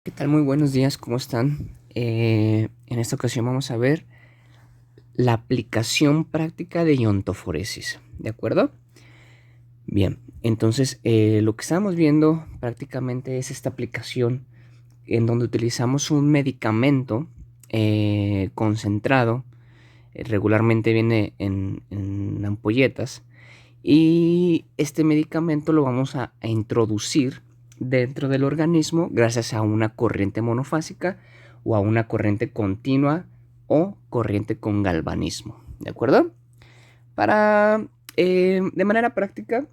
¿Qué tal? Muy buenos días, ¿cómo están? En esta ocasión vamos a ver la aplicación práctica de iontoforesis, ¿de acuerdo? Bien, entonces lo que estamos viendo prácticamente es esta aplicación en donde utilizamos un medicamento concentrado, regularmente viene en ampolletas, y este medicamento lo vamos a introducir dentro del organismo gracias a una corriente monofásica o a una corriente continua o corriente con galvanismo, ¿de acuerdo? Para, de manera práctica,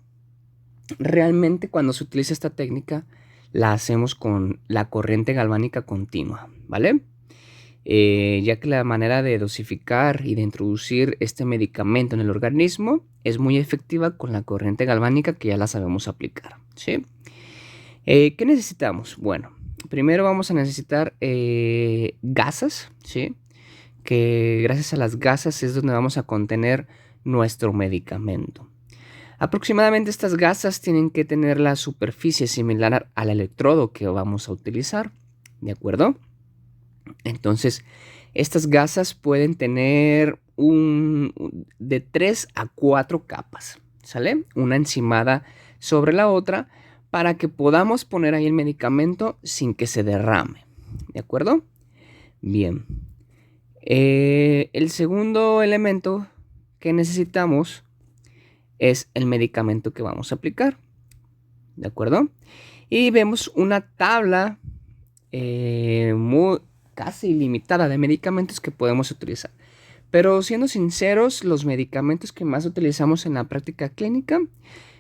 realmente cuando se utiliza esta técnica la hacemos con la corriente galvánica continua, ¿vale? Ya que la manera de dosificar y de introducir este medicamento en el organismo es muy efectiva con la corriente galvánica que ya la sabemos aplicar, ¿sí? ¿Qué necesitamos? Bueno, primero vamos a necesitar gasas, ¿sí? Que gracias a las gasas es donde vamos a contener nuestro medicamento. Aproximadamente estas gasas tienen que tener la superficie similar al electrodo que vamos a utilizar, ¿de acuerdo? Entonces, estas gasas pueden tener de 3 a 4 capas, ¿sale? Una encimada sobre la otra para que podamos poner ahí el medicamento sin que se derrame, ¿de acuerdo? Bien. El segundo elemento que necesitamos es el medicamento que vamos a aplicar, ¿de acuerdo? Y vemos una tabla casi ilimitada de medicamentos que podemos utilizar. Pero siendo sinceros, los medicamentos que más utilizamos en la práctica clínica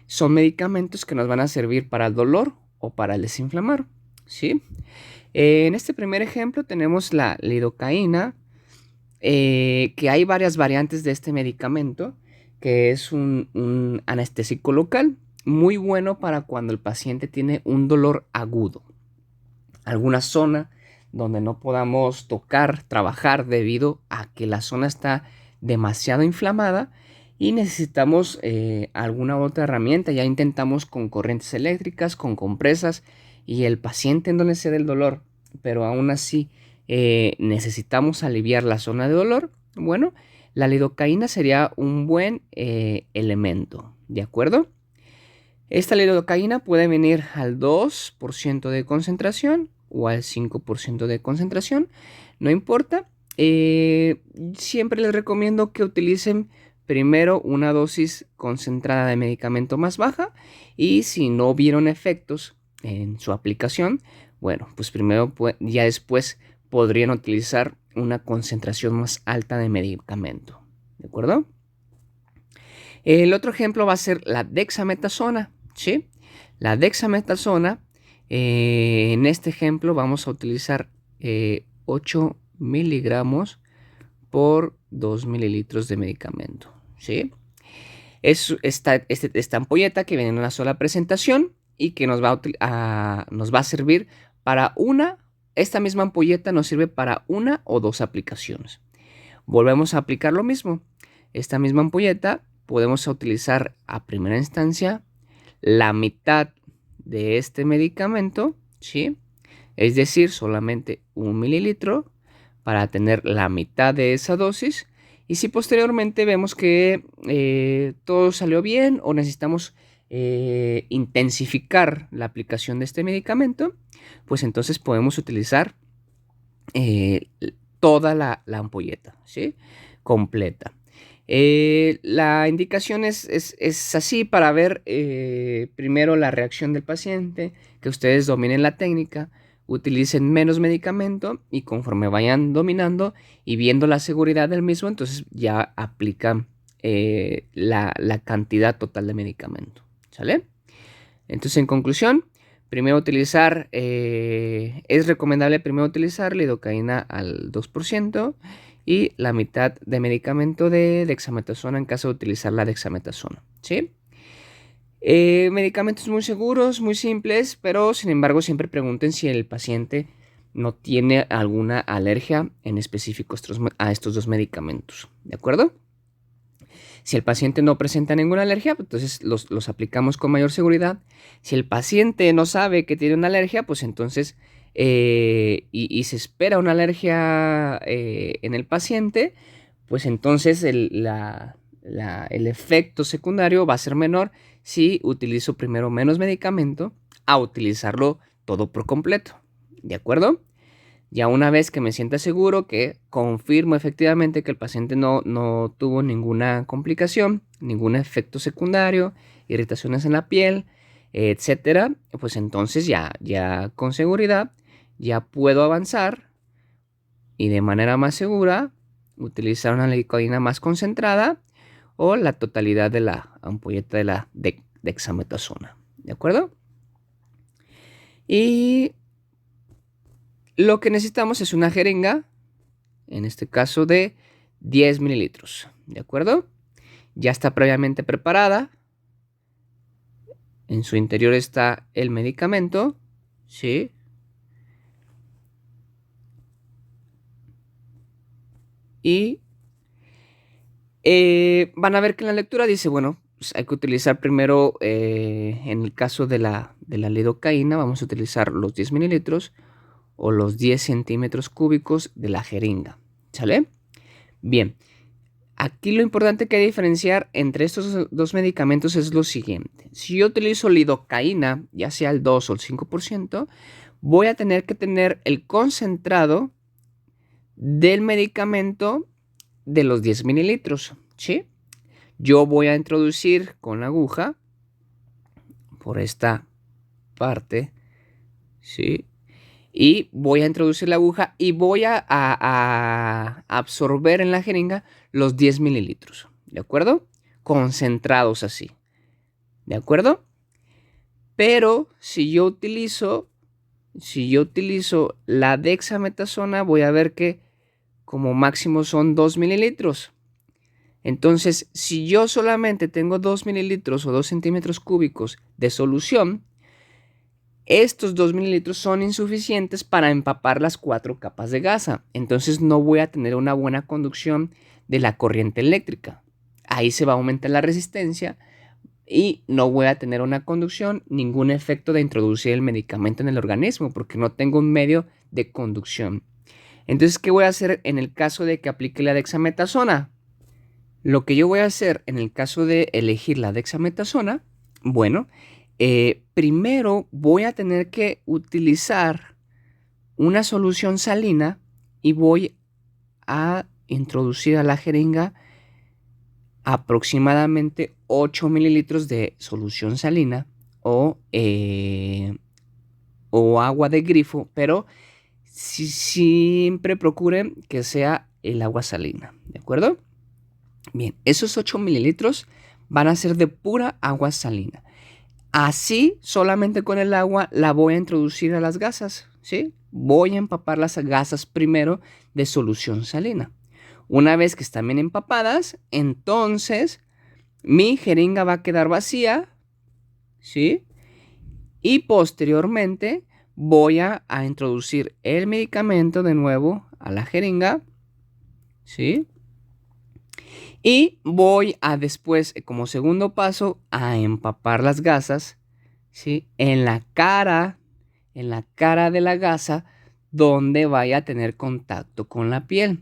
son medicamentos que nos van a servir para el dolor o para el desinflamar, ¿sí? En este primer ejemplo tenemos la lidocaína, que hay varias variantes de este medicamento, que es un anestésico local, muy bueno para cuando el paciente tiene un dolor agudo, alguna zona donde no podamos tocar, trabajar debido a que la zona está demasiado inflamada y necesitamos alguna otra herramienta. Ya intentamos con corrientes eléctricas, con compresas y el paciente en donde se da el dolor, pero aún así necesitamos aliviar la zona de dolor. Bueno, la lidocaína sería un buen elemento, ¿de acuerdo? Esta lidocaína puede venir al 2% de concentración o al 5% de concentración, no importa. Siempre les recomiendo que utilicen primero una dosis concentrada de medicamento más baja y si no vieron efectos en su aplicación, bueno, pues primero, ya después podrían utilizar una concentración más alta de medicamento, ¿de acuerdo? El otro ejemplo va a ser la dexametasona, ¿sí? La dexametasona, en este ejemplo vamos a utilizar 8 miligramos por 2 mililitros de medicamento, ¿sí? Es esta ampolleta que viene en una sola presentación y que nos va a servir para esta misma ampolleta nos sirve para una o dos aplicaciones. Volvemos a aplicar lo mismo. Esta misma ampolleta podemos utilizar a primera instancia la mitad de este medicamento, ¿sí? Es decir, solamente 1 mililitro para tener la mitad de esa dosis. Y si posteriormente vemos que todo salió bien o necesitamos intensificar la aplicación de este medicamento, pues entonces podemos utilizar eh, toda la ampolleta, ¿sí? Completa. La indicación es así para ver primero la reacción del paciente, que ustedes dominen la técnica, utilicen menos medicamento y conforme vayan dominando y viendo la seguridad del mismo, entonces ya aplican la cantidad total de medicamento, ¿sale? Entonces, en conclusión, es recomendable primero utilizar lidocaína al 2% y la mitad de medicamento de dexametasona en caso de utilizar la dexametasona, ¿sí? Medicamentos muy seguros, muy simples, pero sin embargo siempre pregunten si el paciente no tiene alguna alergia en específico a estos dos medicamentos, ¿de acuerdo? Si el paciente no presenta ninguna alergia, pues entonces los aplicamos con mayor seguridad. Si el paciente no sabe que tiene una alergia, pues entonces y se espera una alergia en el paciente, pues entonces el efecto secundario va a ser menor si utilizo primero menos medicamento a utilizarlo todo por completo. ¿De acuerdo? Ya una vez que me sienta seguro, que confirmo efectivamente que el paciente no tuvo ninguna complicación, ningún efecto secundario, irritaciones en la piel, etcétera, pues entonces ya con seguridad ya puedo avanzar y de manera más segura utilizar una lidocaína más concentrada o la totalidad de la ampolleta de la dexametasona. ¿De acuerdo? Y lo que necesitamos es una jeringa, en este caso de 10 mililitros. ¿De acuerdo? Ya está previamente preparada. En su interior está el medicamento. ¿Sí? Y van a ver que en la lectura dice, bueno, pues hay que utilizar primero, en el caso de la lidocaína, vamos a utilizar los 10 mililitros o los 10 centímetros cúbicos de la jeringa. ¿Sale? Bien, aquí lo importante que hay que diferenciar entre estos dos medicamentos es lo siguiente. Si yo utilizo lidocaína, ya sea el 2 o el 5%, voy a tener que tener el concentrado del medicamento de los 10 mililitros, ¿sí? Yo voy a introducir con la aguja por esta parte, ¿sí? Y voy a introducir la aguja y voy a absorber en la jeringa los 10 mililitros, ¿de acuerdo? Concentrados así, ¿de acuerdo? Pero si yo utilizo la dexametasona, voy a ver que como máximo son 2 mililitros. Entonces, si yo solamente tengo 2 mililitros o 2 centímetros cúbicos de solución, estos 2 mililitros son insuficientes para empapar las 4 capas de gasa. Entonces no voy a tener una buena conducción de la corriente eléctrica. Ahí se va a aumentar la resistencia y no voy a tener una conducción, ningún efecto de introducir el medicamento en el organismo porque no tengo un medio de conducción. Entonces, ¿qué voy a hacer en el caso de que aplique la dexametasona? Lo que yo voy a hacer en el caso de elegir la dexametasona, bueno, primero voy a tener que utilizar una solución salina y voy a introducir a la jeringa aproximadamente 8 mililitros de solución salina o agua de grifo, pero siempre procure que sea el agua salina, ¿de acuerdo? Bien, esos 8 mililitros van a ser de pura agua salina. Así, solamente con el agua la voy a introducir a las gasas, ¿sí? Voy a empapar las gasas primero de solución salina. Una vez que están bien empapadas, entonces mi jeringa va a quedar vacía, ¿sí? Y posteriormente voy a introducir el medicamento de nuevo a la jeringa, ¿sí? Y voy a después, como segundo paso, a empapar las gasas, ¿sí? En la cara de la gasa donde vaya a tener contacto con la piel,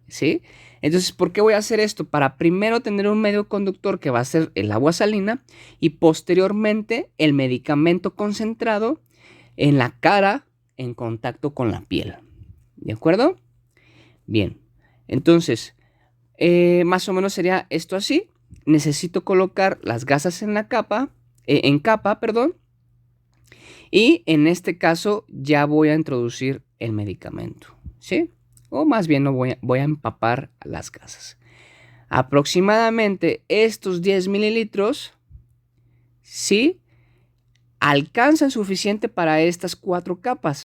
¿sí? Entonces, ¿por qué voy a hacer esto? Para primero tener un medio conductor que va a ser el agua salina y posteriormente el medicamento concentrado en la cara en contacto con la piel. ¿De acuerdo? Bien, entonces, más o menos sería esto así. Necesito colocar las gasas en capa, perdón. Y en este caso ya voy a introducir el medicamento, ¿sí? O más bien no voy a empapar las gasas. Aproximadamente estos 10 mililitros, ¿sí? Alcanzan suficiente para estas 4 capas.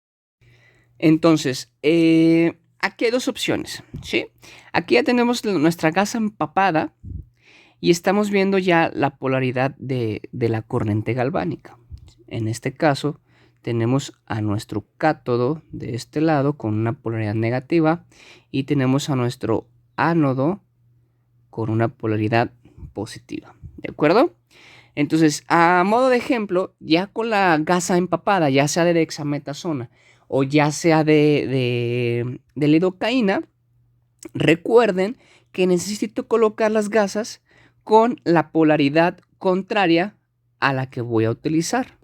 Entonces, aquí hay dos opciones, ¿sí? Aquí ya tenemos nuestra gasa empapada y estamos viendo ya la polaridad de la corriente galvánica. En este caso, tenemos a nuestro cátodo de este lado con una polaridad negativa y tenemos a nuestro ánodo con una polaridad positiva. ¿De acuerdo? Entonces, a modo de ejemplo, ya con la gasa empapada, ya sea de dexametasona o ya sea de lidocaína, recuerden que necesito colocar las gasas con la polaridad contraria a la que voy a utilizar,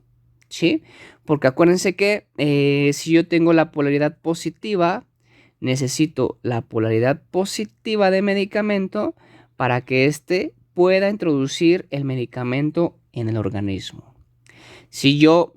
¿sí? Porque acuérdense que si yo tengo la polaridad positiva, necesito la polaridad positiva de medicamento para que éste pueda introducir el medicamento en el organismo. Si yo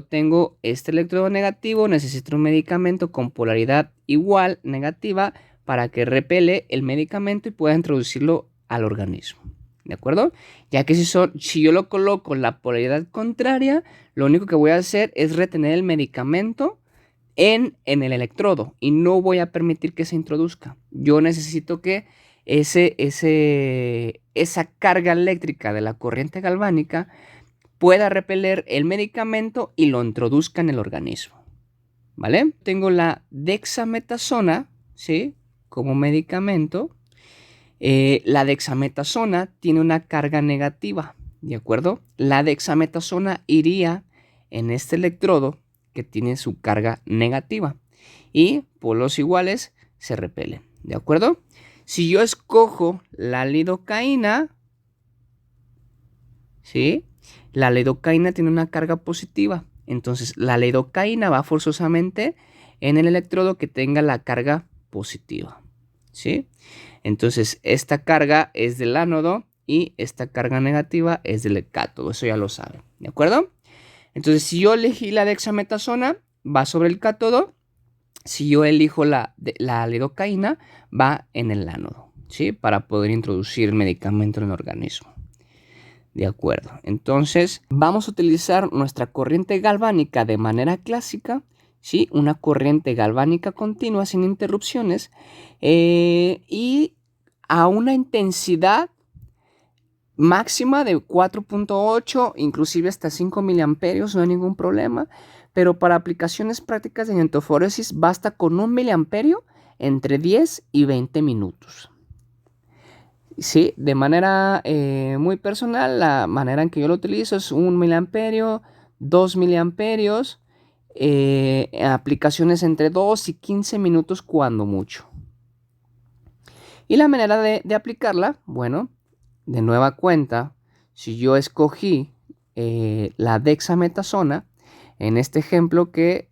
tengo este electrodo negativo, necesito un medicamento con polaridad igual negativa para que repele el medicamento y pueda introducirlo al organismo. ¿De acuerdo? Ya que si yo lo coloco en la polaridad contraria, lo único que voy a hacer es retener el medicamento en el electrodo y no voy a permitir que se introduzca. Yo necesito que esa carga eléctrica de la corriente galvánica pueda repeler el medicamento y lo introduzca en el organismo. ¿Vale? Tengo la dexametasona, ¿sí? Como medicamento. La dexametasona tiene una carga negativa, ¿de acuerdo? La dexametasona iría en este electrodo que tiene su carga negativa y polos iguales se repelen, ¿de acuerdo? Si yo escojo la lidocaína, ¿sí? La lidocaína tiene una carga positiva, entonces la lidocaína va forzosamente en el electrodo que tenga la carga positiva, ¿sí? Entonces esta carga es del ánodo y esta carga negativa es del cátodo, eso ya lo saben, ¿de acuerdo? Entonces si yo elegí la dexametasona, va sobre el cátodo. Si yo elijo la lidocaína, va en el ánodo, ¿sí? Para poder introducir el medicamento en el organismo. De acuerdo. Entonces vamos a utilizar nuestra corriente galvánica de manera clásica, ¿sí? Una corriente galvánica continua sin interrupciones y a una intensidad máxima de 4.8, inclusive hasta 5 miliamperios, no hay ningún problema. Pero para aplicaciones prácticas de iontofóresis basta con 1 miliamperio entre 10 y 20 minutos. Sí, de manera muy personal, la manera en que yo lo utilizo es 1 miliamperio, 2 miliamperios, aplicaciones entre 2 y 15 minutos cuando mucho. Y la manera de aplicarla, bueno, de nueva cuenta, si yo escogí la dexametasona, en este ejemplo que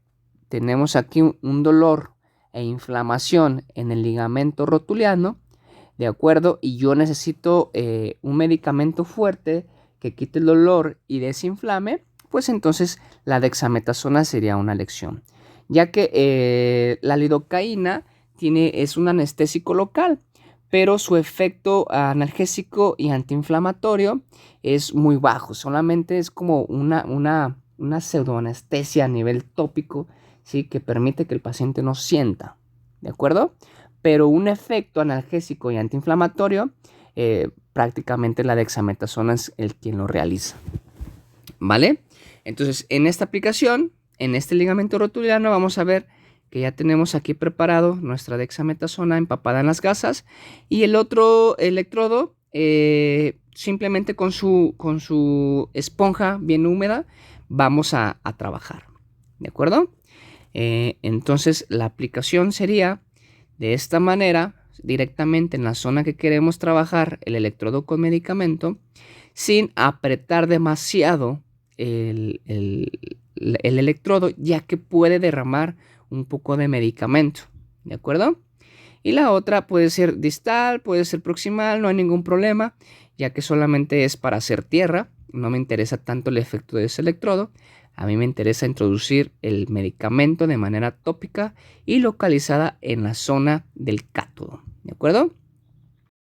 tenemos aquí un dolor e inflamación en el ligamento rotuliano, ¿de acuerdo? Y yo necesito un medicamento fuerte que quite el dolor y desinflame, pues entonces la dexametasona sería una elección. Ya que la lidocaína es un anestésico local, pero su efecto analgésico y antiinflamatorio es muy bajo. Solamente es como una pseudoanestesia a nivel tópico, ¿sí? Que permite que el paciente no sienta, ¿de acuerdo? Pero un efecto analgésico y antiinflamatorio, prácticamente la dexametasona es el quien lo realiza, ¿vale? Entonces, en esta aplicación, en este ligamento rotuliano, vamos a ver que ya tenemos aquí preparado nuestra dexametasona empapada en las gasas y el otro electrodo simplemente con su esponja bien húmeda vamos a trabajar, ¿de acuerdo? Entonces la aplicación sería de esta manera, directamente en la zona que queremos trabajar el electrodo con medicamento, sin apretar demasiado el electrodo, ya que puede derramar un poco de medicamento, ¿de acuerdo? Y la otra puede ser distal, puede ser proximal, no hay ningún problema, ya que solamente es para hacer tierra, no me interesa tanto el efecto de ese electrodo. A mí me interesa introducir el medicamento de manera tópica y localizada en la zona del cátodo, ¿de acuerdo?